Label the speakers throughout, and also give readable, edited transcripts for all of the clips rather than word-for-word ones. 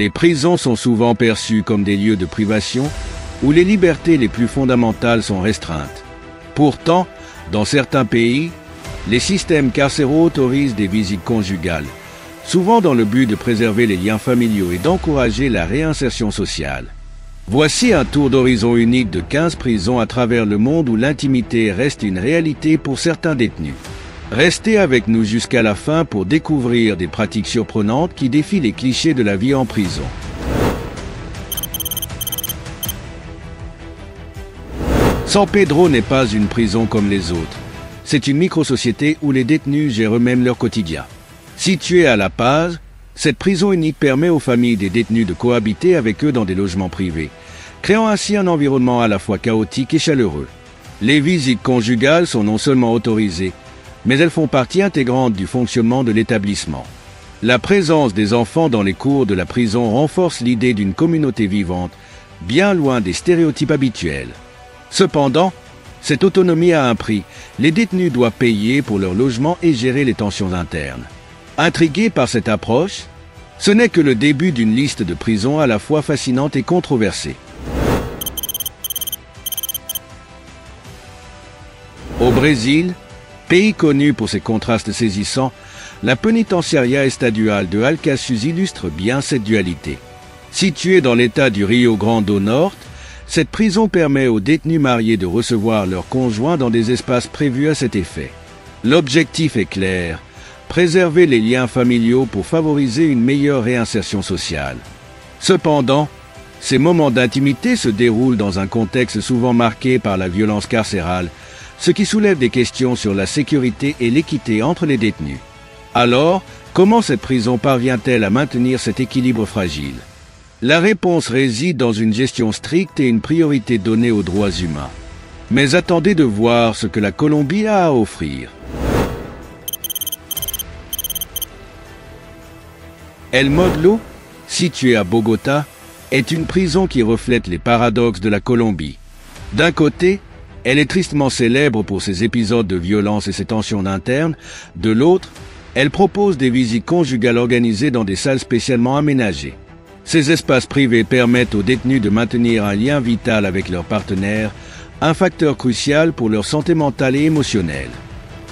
Speaker 1: Les prisons sont souvent perçues comme des lieux de privation où les libertés les plus fondamentales sont restreintes. Pourtant, dans certains pays, les systèmes carcéraux autorisent des visites conjugales, souvent dans le but de préserver les liens familiaux et d'encourager la réinsertion sociale. Voici un tour d'horizon unique de 15 prisons à travers le monde où l'intimité reste une réalité pour certains détenus. Restez avec nous jusqu'à la fin pour découvrir des pratiques surprenantes qui défient les clichés de la vie en prison. San Pedro n'est pas une prison comme les autres. C'est une micro-société où les détenus gèrent eux-mêmes leur quotidien. Située à La Paz, cette prison unique permet aux familles des détenus de cohabiter avec eux dans des logements privés, créant ainsi un environnement à la fois chaotique et chaleureux. Les visites conjugales sont non seulement autorisées, mais elles font partie intégrante du fonctionnement de l'établissement. La présence des enfants dans les cours de la prison renforce l'idée d'une communauté vivante, bien loin des stéréotypes habituels. Cependant, cette autonomie a un prix. Les détenus doivent payer pour leur logement et gérer les tensions internes. Intrigué par cette approche, ce n'est que le début d'une liste de prisons à la fois fascinante et controversée. Au Brésil, pays connu pour ses contrastes saisissants, la Penitenciaria Estadual de Alcaçuz illustre bien cette dualité. Située dans l'état du Rio Grande do Norte, cette prison permet aux détenus mariés de recevoir leurs conjoints dans des espaces prévus à cet effet. L'objectif est clair, préserver les liens familiaux pour favoriser une meilleure réinsertion sociale. Cependant, ces moments d'intimité se déroulent dans un contexte souvent marqué par la violence carcérale, ce qui soulève des questions sur la sécurité et l'équité entre les détenus. Alors, comment cette prison parvient-elle à maintenir cet équilibre fragile? La réponse réside dans une gestion stricte et une priorité donnée aux droits humains. Mais attendez de voir ce que la Colombie a à offrir. El Modelo, située à Bogota, est une prison qui reflète les paradoxes de la Colombie. D'un côté, elle est tristement célèbre pour ses épisodes de violence et ses tensions internes. De l'autre, elle propose des visites conjugales organisées dans des salles spécialement aménagées. Ces espaces privés permettent aux détenus de maintenir un lien vital avec leurs partenaires, un facteur crucial pour leur santé mentale et émotionnelle.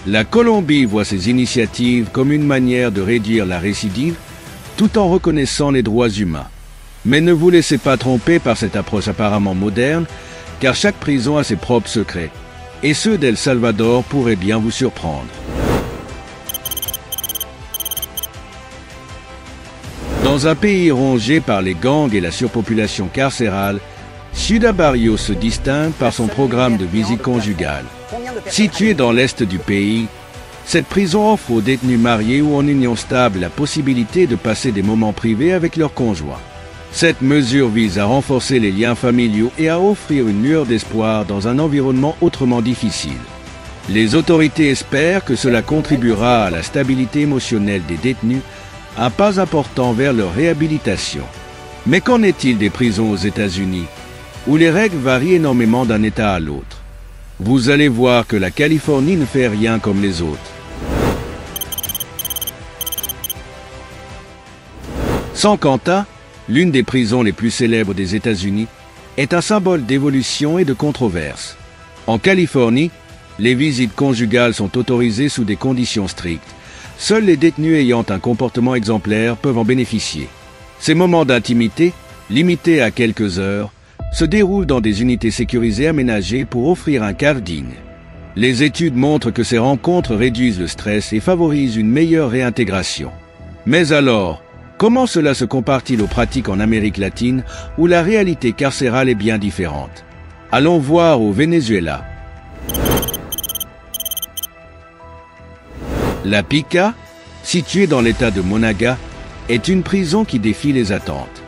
Speaker 1: La Colombie voit ces initiatives comme une manière de réduire la récidive, tout en reconnaissant les droits humains. Mais ne vous laissez pas tromper par cette approche apparemment moderne, car chaque prison a ses propres secrets, et ceux d'El Salvador pourraient bien vous surprendre. Dans un pays rongé par les gangs et la surpopulation carcérale, Ciudad Barrios se distingue par son programme de visite conjugale. Située dans l'est du pays, cette prison offre aux détenus mariés ou en union stable la possibilité de passer des moments privés avec leurs conjoints. Cette mesure vise à renforcer les liens familiaux et à offrir une lueur d'espoir dans un environnement autrement difficile. Les autorités espèrent que cela contribuera à la stabilité émotionnelle des détenus, un pas important vers leur réhabilitation. Mais qu'en est-il des prisons aux États-Unis, où les règles varient énormément d'un État à l'autre? Vous allez voir que la Californie ne fait rien comme les autres. San Quentin, l'une des prisons les plus célèbres des États-Unis, est un symbole d'évolution et de controverse. En Californie, les visites conjugales sont autorisées sous des conditions strictes. Seuls les détenus ayant un comportement exemplaire peuvent en bénéficier. Ces moments d'intimité, limités à quelques heures, se déroulent dans des unités sécurisées aménagées pour offrir un cadre digne. Les études montrent que ces rencontres réduisent le stress et favorisent une meilleure réintégration. Mais alors, comment cela se compare-t-il aux pratiques en Amérique latine où la réalité carcérale est bien différente? Allons voir au Venezuela. La Pica, située dans l'état de Monaga, est une prison qui défie les attentes.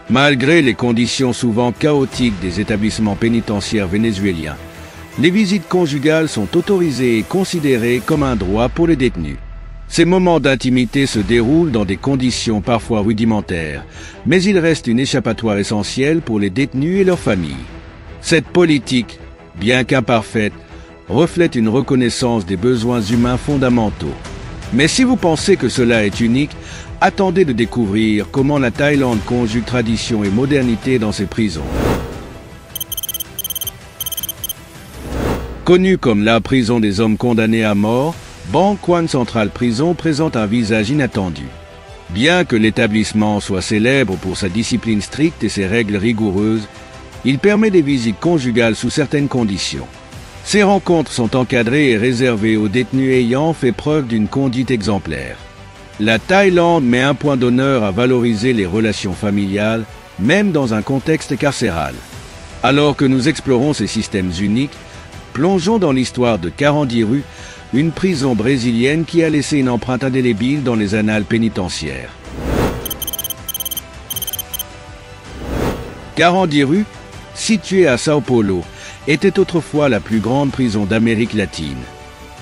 Speaker 1: Malgré les conditions souvent chaotiques des établissements pénitentiaires vénézuéliens, les visites conjugales sont autorisées et considérées comme un droit pour les détenus. Ces moments d'intimité se déroulent dans des conditions parfois rudimentaires, mais ils restent une échappatoire essentielle pour les détenus et leurs familles. Cette politique, bien qu'imparfaite, reflète une reconnaissance des besoins humains fondamentaux. Mais si vous pensez que cela est unique, Attendez de découvrir comment la Thaïlande conjugue tradition et modernité dans ses prisons. Connue comme la prison des hommes condamnés à mort, Bang Kwang Central Prison présente un visage inattendu. Bien que l'établissement soit célèbre pour sa discipline stricte et ses règles rigoureuses, il permet des visites conjugales sous certaines conditions. Ces rencontres sont encadrées et réservées aux détenus ayant fait preuve d'une conduite exemplaire. La Thaïlande met un point d'honneur à valoriser les relations familiales, même dans un contexte carcéral. Alors que nous explorons ces systèmes uniques, plongeons dans l'histoire de Carandiru, une prison brésilienne qui a laissé une empreinte indélébile dans les annales pénitentiaires. Carandiru, située à Sao Paulo, était autrefois la plus grande prison d'Amérique latine.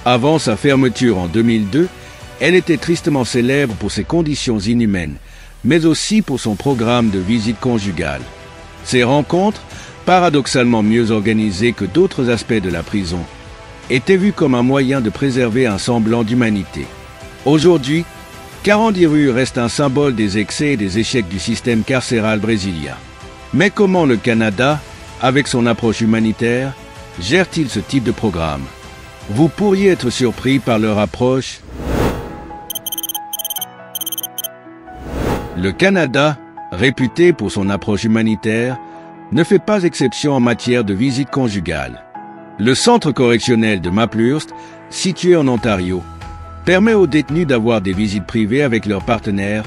Speaker 1: Avant sa fermeture en 2002, elle était tristement célèbre pour ses conditions inhumaines, mais aussi pour son programme de visite conjugale. Ces rencontres, paradoxalement mieux organisées que d'autres aspects de la prison, étaient vues comme un moyen de préserver un semblant d'humanité. Aujourd'hui, Carandiru reste un symbole des excès et des échecs du système carcéral brésilien. Mais comment le Canada, avec son approche humanitaire, gère-t-il ce type de programme? Vous pourriez être surpris par leur approche. Le Canada, réputé pour son approche humanitaire, ne fait pas exception en matière de visite conjugale. Le centre correctionnel de Maplehurst, situé en Ontario, permet aux détenus d'avoir des visites privées avec leurs partenaires,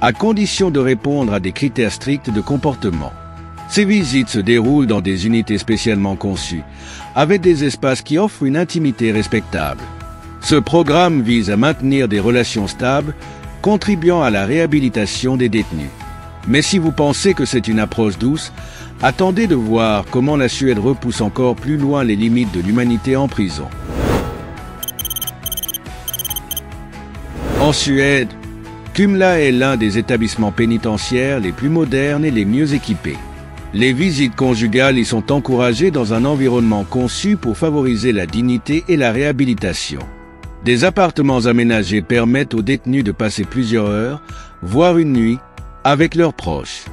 Speaker 1: à condition de répondre à des critères stricts de comportement. Ces visites se déroulent dans des unités spécialement conçues, avec des espaces qui offrent une intimité respectable. Ce programme vise à maintenir des relations stables, contribuant à la réhabilitation des détenus. Mais si vous pensez que c'est une approche douce, attendez de voir comment la Suède repousse encore plus loin les limites de l'humanité en prison. En Suède, Kumla est l'un des établissements pénitentiaires les plus modernes et les mieux équipés. Les visites conjugales y sont encouragées dans un environnement conçu pour favoriser la dignité et la réhabilitation. Des appartements aménagés permettent aux détenus de passer plusieurs heures, voire une nuit, avec leurs proches.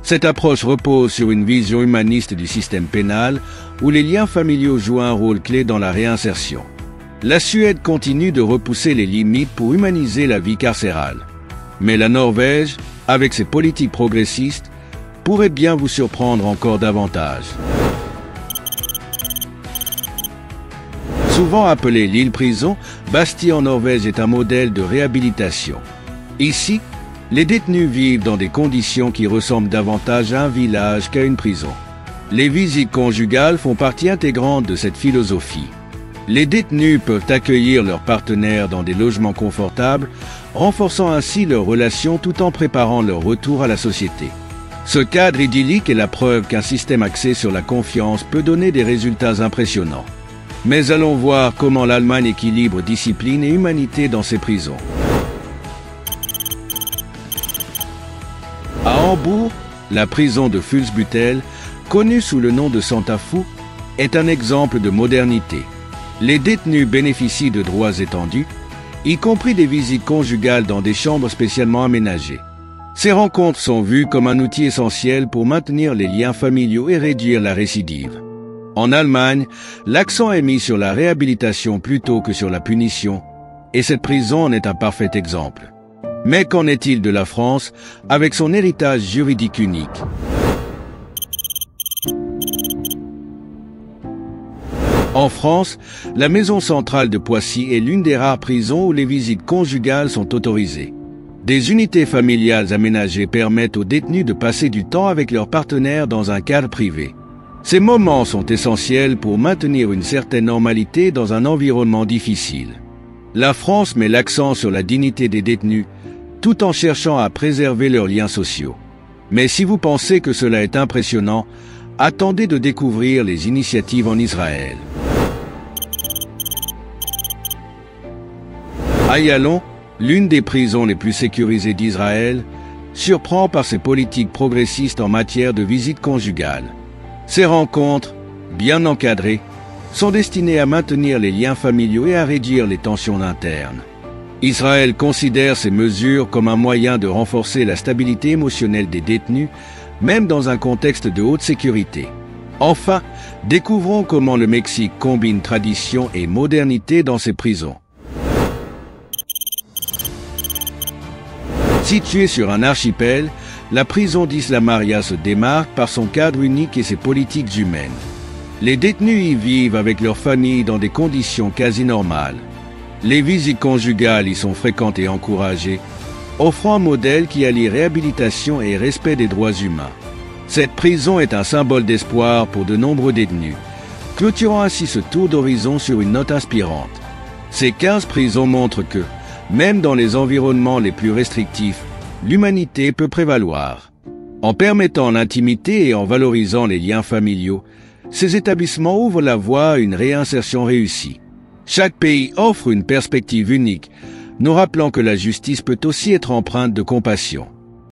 Speaker 1: Cette approche repose sur une vision humaniste du système pénal où les liens familiaux jouent un rôle clé dans la réinsertion. La Suède continue de repousser les limites pour humaniser la vie carcérale. Mais la Norvège, avec ses politiques progressistes, pourrait bien vous surprendre encore davantage. Souvent appelée l'île-prison, Bastille en Norvège est un modèle de réhabilitation. Ici, les détenus vivent dans des conditions qui ressemblent davantage à un village qu'à une prison. Les visites conjugales font partie intégrante de cette philosophie. Les détenus peuvent accueillir leurs partenaires dans des logements confortables, renforçant ainsi leurs relations tout en préparant leur retour à la société. Ce cadre idyllique est la preuve qu'un système axé sur la confiance peut donner des résultats impressionnants. Mais allons voir comment l'Allemagne équilibre discipline et humanité dans ses prisons. À Hambourg, la prison de Fuhlsbüttel, connue sous le nom de Santa Fu, est un exemple de modernité. Les détenus bénéficient de droits étendus, y compris des visites conjugales dans des chambres spécialement aménagées. Ces rencontres sont vues comme un outil essentiel pour maintenir les liens familiaux et réduire la récidive. En Allemagne, l'accent est mis sur la réhabilitation plutôt que sur la punition, et cette prison en est un parfait exemple. Mais qu'en est-il de la France, avec son héritage juridique unique? En France, la maison centrale de Poissy est l'une des rares prisons où les visites conjugales sont autorisées. Des unités familiales aménagées permettent aux détenus de passer du temps avec leurs partenaires dans un cadre privé. Ces moments sont essentiels pour maintenir une certaine normalité dans un environnement difficile. La France met l'accent sur la dignité des détenus, tout en cherchant à préserver leurs liens sociaux. Mais si vous pensez que cela est impressionnant, attendez de découvrir les initiatives en Israël. Ayalon, l'une des prisons les plus sécurisées d'Israël, surprend par ses politiques progressistes en matière de visites conjugales. Ces rencontres, bien encadrées, sont destinées à maintenir les liens familiaux et à réduire les tensions internes. Israël considère ces mesures comme un moyen de renforcer la stabilité émotionnelle des détenus, même dans un contexte de haute sécurité. Enfin, découvrons comment le Mexique combine tradition et modernité dans ses prisons. Située sur un archipel, la prison d'Isla Maria se démarque par son cadre unique et ses politiques humaines. Les détenus y vivent avec leurs familles dans des conditions quasi normales. Les visites conjugales y sont fréquentes et encouragées, offrant un modèle qui allie réhabilitation et respect des droits humains. Cette prison est un symbole d'espoir pour de nombreux détenus, clôturant ainsi ce tour d'horizon sur une note inspirante. Ces 15 prisons montrent que, même dans les environnements les plus restrictifs, l'humanité peut prévaloir. En permettant l'intimité et en valorisant les liens familiaux, ces établissements ouvrent la voie à une réinsertion réussie. Chaque pays offre une perspective unique, nous rappelant que la justice peut aussi être empreinte de compassion.